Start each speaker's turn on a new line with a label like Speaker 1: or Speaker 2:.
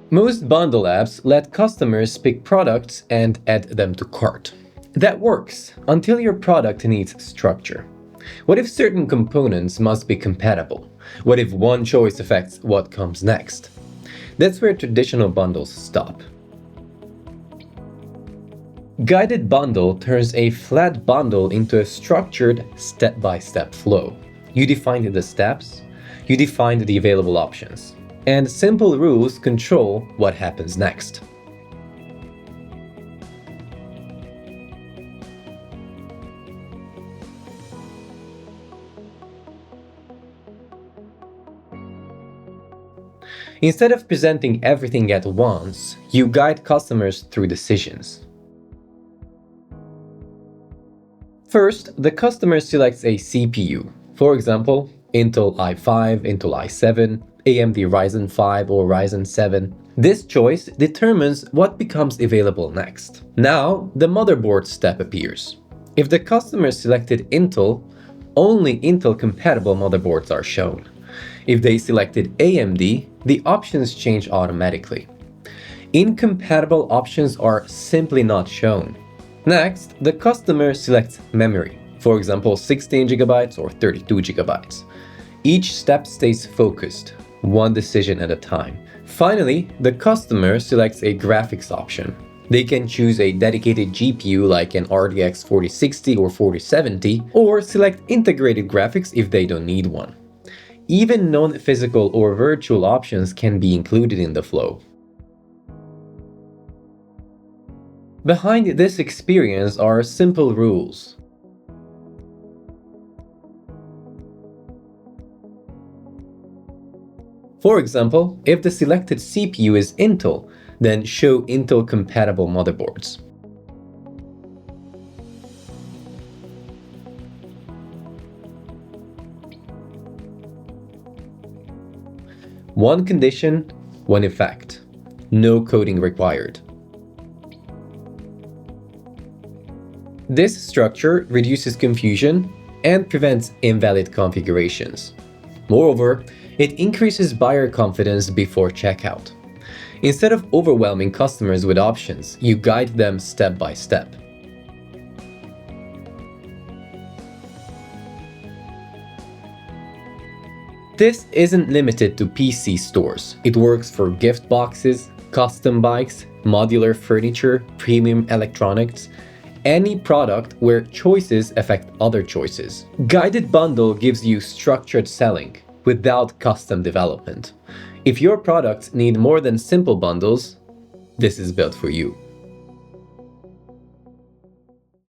Speaker 1: Most bundle apps let customers pick products and add them to cart. That works until your product needs structure. What if certain components must be compatible? What if one choice affects what comes next? That's where traditional bundles stop. Guided bundle turns a flat bundle into a structured step-by-step flow. You define the steps, you define the available options, and simple rules control what happens next. Instead of presenting everything at once, you guide customers through decisions. First, the customer selects a CPU, for example, Intel i5, Intel i7, AMD Ryzen 5 or Ryzen 7. This choice determines what becomes available next. Now, the motherboard step appears. If the customer selected Intel, only Intel-compatible motherboards are shown. If they selected AMD, the options change automatically. Incompatible options are simply not shown. Next, the customer selects memory, for example 16GB or 32GB. Each step stays focused, one decision at a time. Finally, the customer selects a graphics option. They can choose a dedicated GPU like an RTX 4060 or 4070, or select integrated graphics if they don't need one. Even non-physical or virtual options can be included in the flow. Behind this experience are simple rules. For example, if the selected CPU is Intel, then show Intel-compatible motherboards. One condition, one effect. No coding required. This structure reduces confusion and prevents invalid configurations. Moreover, it increases buyer confidence before checkout. Instead of overwhelming customers with options, you guide them step by step. This isn't limited to PC stores. It works for gift boxes, custom bikes, modular furniture, premium electronics, any product where choices affect other choices. Guided bundle gives you structured selling without custom development. If your products need more than simple bundles, this is built for you.